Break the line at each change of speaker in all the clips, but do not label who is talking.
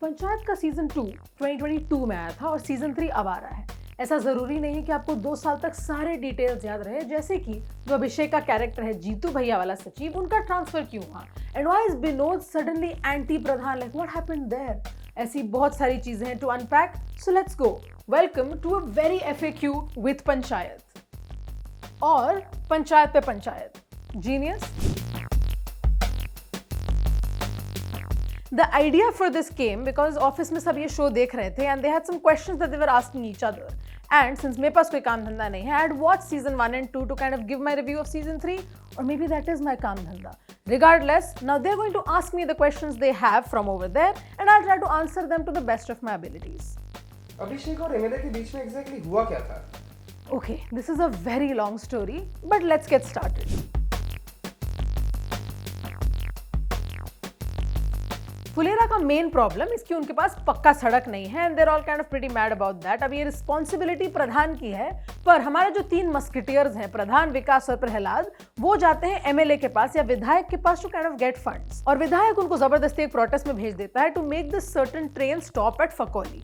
पंचायत का सीजन 2 2022 में आया था और सीजन 3 अब आ रहा है। ऐसा जरूरी नहीं कि आपको 2 साल तक सारे डिटेल्स याद रहे, जैसे कि जो अभिषेक का कैरेक्टर है जीतू भैया वाला सचिव, उनका ट्रांसफर क्यों हुआ, and why is Vinod suddenly anti Pradhan, like what happened there. ऐसी बहुत सारी चीजें हैं to unpack, so let's go. Welcome to a very FAQ with Panchayat और पंचायत पे Panchayat. Genius. The idea for this came because office में सब ये शो देख रहे थे and they had some questions that they were asking each other. And since मेरे पास कोई काम धंधा नहीं है, I had watched season 1 and 2 to kind of give my review of season 3, or maybe that is my काम धंधा. Regardless, now they're going to ask me the questions they have from over there and I'll try to answer them to the best of my abilities.
अभिषेक और MLA के बीच में exactly हुआ क्या था?
Okay, this is a very long story, but let's get started. Phulera का main problem इसकी उनके पास पक्का सड़क नहीं है and they're all kind of pretty mad about that. अब ये रिस्पॉन्सिबिलिटी प्रधान की है, पर हमारे जो 3 मस्किटियर्स हैं, प्रधान, विकास और प्रहलाद, वो जाते हैं एमएलए के पास या विधायक के पास to kind of get funds, और विधायक उनको जबरदस्ती एक प्रोटेस्ट में भेज देता है to make this certain train stop at Phakoli.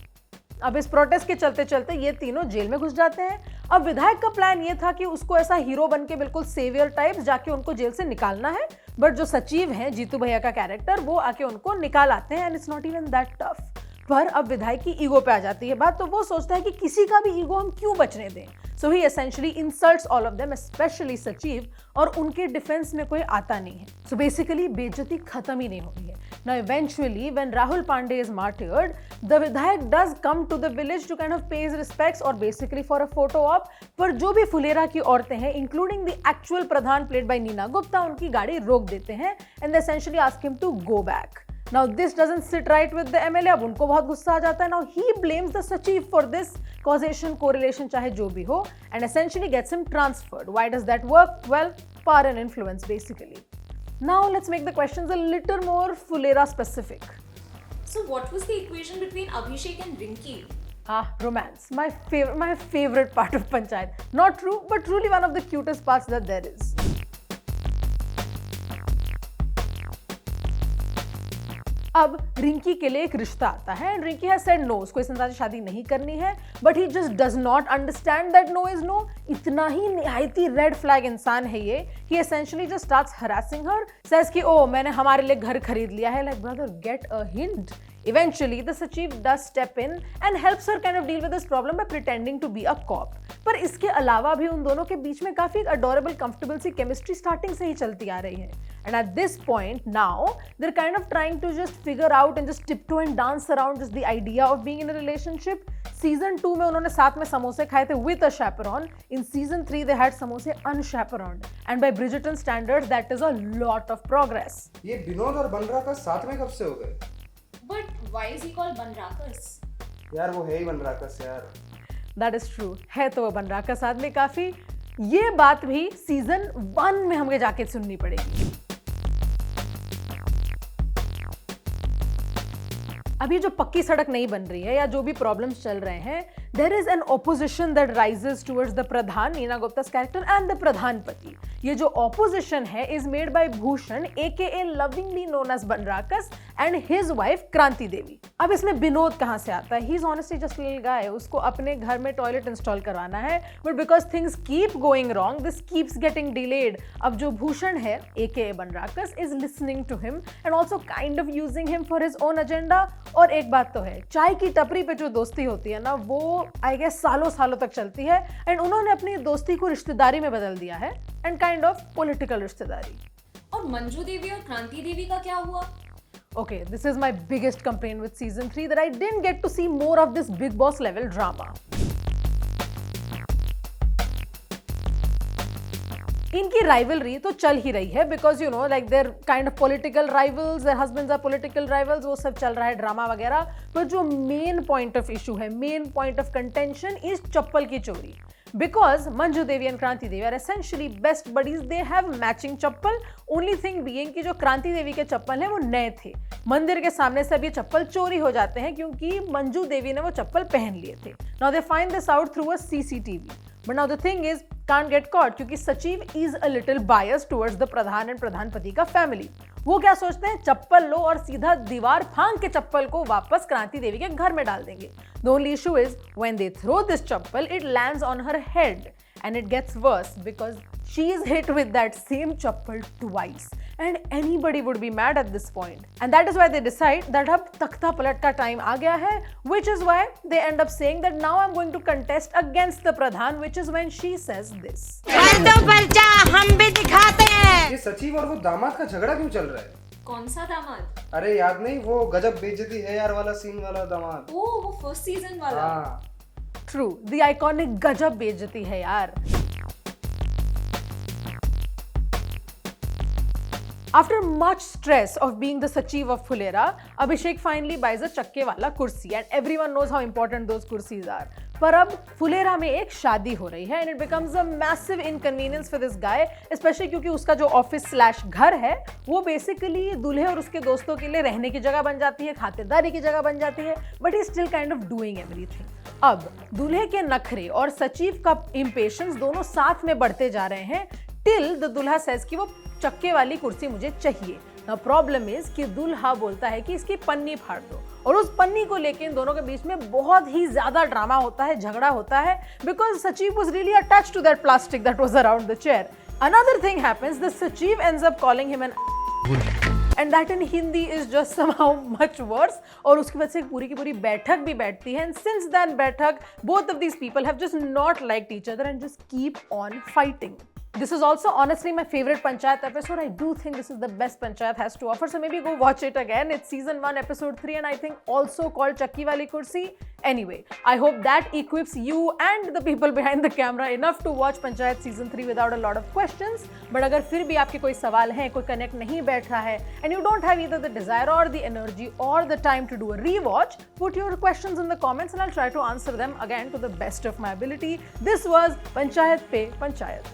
अब इस प्रोटेस्ट के चलते चलते ये तीनों जेल में घुस जाते हैं। अब विधायक का प्लान ये था कि उसको ऐसा हीरो बन के बिल्कुल सेवियर टाइप जाके उनको जेल से निकालना है, बट जो सचिव हैं जीतू भैया का कैरेक्टर, वो आके उनको निकाल आते हैं and it's not even that tough. पर अब विधायक की ईगो पे आ जाती है बात, तो वो सोचता है कि किसी का भी ईगो हम क्यों बचने दें। So he essentially insults all of them, especially सचिव, और उनके डिफेंस में कोई आता नहीं है। सो बेसिकली बेइज्जती खत्म ही नहीं होती है। Now eventually when Rahul Pandey is martyred, the Vidhayak does come to the village to kind of pay his respects or basically for a photo op, पर जो भी फुलेरा की औरतें हैं including the actual Pradhan played by Neena Gupta, उनकी गाड़ी रोक देते हैं and they essentially ask him to go back. Now this doesn't sit right with the MLA, अब उनको बहुत गुस्सा आ जाता है। Now he blames the Sachiv for this causation correlation, चाहे जो भी हो, and essentially gets him transferred. Why does that work? Well, power and influence basically. Now let's make the questions a little more Fulera specific.
So what was the equation between Abhishek and Rinki?
Romance. My favorite part of Panchayat. Not true, but truly one of the cutest parts that there is. अब रिंकी के लिए एक रिश्ता आता है and Rinki has said no, उसको इस इंसान से शादी नहीं करनी है, but he just does not understand that no is no. इतना ही निहायती रेड फ्लैग इंसान है ये। He essentially just starts harassing her, says कि ओ मैंने हमारे लिए घर खरीद लिया है, like brother get a hint. Eventually, the Sachiv does step in and helps her kind of deal with this problem by pretending to be a cop. पर इसके अलावा भी उन दोनों के बीच में काफी adorable, comfortable सी chemistry starting से ही चलती आ रही है. And at this point now, they're kind of trying to just figure out and just tiptoe and dance around just the idea of being in a relationship. Season 2 में उन्होंने साथ में समोसे खाए थे with a chaperone. In season 3 they had समोसे unchaperoned. And by Bridgerton standards, that is a lot of progress.
ये विनोद और बनराकस साथ में कब से हो गए?
But why is he called Banrakas?
यार वो है ही बनराकस यार।
That is true. है तो वो बनराकस आदमी काफी। ये बात भी सीजन 1 में हमें जाके सुननी पड़ेगी। अभी जो पक्की सड़क नहीं बन रही है या जो भी प्रॉब्लम्स चल रहे हैं, there is an opposition that rises towards the Pradhan, Neena गुप्ता's character, and the प्रधानपति। ये जो opposition है is made by Bhushan aka lovingly known as Banrakas and his wife क्रांति देवी। अब इसमें विनोद कहाँ से आता है? He is honestly just a little guy, उसको अपने घर में टॉयलेट इंस्टॉल करवाना है, but because things keep going wrong, this keeps getting delayed। अब जो भूषण है aka Banrakas is listening to him and also kind of using him for his own agenda। और एक बात तो है, चाय की टपरी पे जो दोस्ती होती है ना, वो आई गेस सालों सालों तक चलती है, एंड उन्होंने अपनी दोस्ती को रिश्तेदारी में बदल दिया है, एंड काइंड ऑफ पॉलिटिकल रिश्तेदारी।
और मंजू देवी और क्रांति देवी का क्या हुआ?
Okay, this is my biggest complaint with season 3, that I didn't get to see more of this big boss level drama. इनकी राइवलरी तो चल ही रही है because you know like they're kind of political rivals, their husbands are political rivals, वो सब चल रहा है ड्रामा वगैरह। पर जो मेन पॉइंट ऑफ इशू है, main point of contention is चप्पल की चोरी। Because Manju Devi and Kranti Devi are essentially best buddies, they have matching chappal. Only thing being कि जो क्रांति देवी के चप्पल हैं वो नए थे, मंदिर के सामने से अब ये चप्पल चोरी हो जाते हैं क्योंकि मंजू देवी ने वो चप्पल पहन लिए थे। Now they find this out through a CCTV। But now the thing is, can't get caught क्योंकि सचिव is a little biased towards the Pradhan and प्रधानपति का family. वो क्या सोचते हैं, चप्पल लो और सीधा दीवार फांग के चप्पल को वापस क्रांति देवी के घर में डाल देंगे. The only issue is when they throw this chappal, it lands on her head and it gets worse because she is hit with that same chappal twice. And anybody would be mad at this point. And that is why they decide that अब तख्ता पलट का time आ गया है, which is why they end up saying that now I'm going to contest against the Pradhan, which is when she says this.
पर्चा हम भी दिखाते हैं.
ये सचिव और वो दामाद का झगड़ा क्यों चल रहा है?
कौन सा दामाद?
अरे याद नहीं, वो गजब बेइज्जती है यार वाला सीन वाला दामाद.
ओह, वो फर्स्ट सीजन वाला.
हाँ.
True, the iconic गजब बेइज्जती है यार. After much stress of being the Sachiv of Phulera, Abhishek finally buys a चक्के वाला कुर्सी and everyone knows how important those kursis are. पर अब फुलेरा में एक शादी हो रही है and it becomes a massive inconvenience for this guy, especially क्योंकि उसका जो ऑफिस स्लैश घर है वो बेसिकली दूल्हे और उसके दोस्तों के लिए रहने की जगह बन जाती है, खातिरदारी की जगह बन जाती है, but he still kind of doing everything. अब दूल्हे के नखरे और सचिव का इम्पेशंस दोनों साथ में बढ़ते जा रहे हैं टिल द दूल्हा सेज कि वो चक्के वाली कुर्सी मुझे चाहिए. Now प्रॉब्लम इज कि दूल्हा बोलता है कि इसकी पन्नी फाड़ दो और उस पन्नी को लेके इन दोनों के बीच में बहुत ही ज्यादा ड्रामा होता है, झगड़ा होता है, because Sachiv was really attached to that plastic that was around the chair. Another thing happens, the Sachiv ends up calling him an and that in Hindi is just somehow much worse. और उसकी वजह से पूरी की पूरी बैठक भी बैठती है and since that बैठक both of these people have just not liked each other and just keep on fighting. This is also honestly my favorite Panchayat episode. I do think this is the best Panchayat has to offer, so maybe go watch it again. It's season 1 episode 3 and I think also called Chakki Wali Kursi. Anyway, I hope that equips you and the people behind the camera enough to watch Panchayat season 3 without a lot of questions. But अगर फिर भी आपके कोई सवाल हैं, कोई connect नहीं बैठ रहा है and you don't have either the desire or the energy or the time to do a rewatch, put your questions in the comments and I'll try to answer them again to the best of my ability. This was Panchayat Pe Panchayat.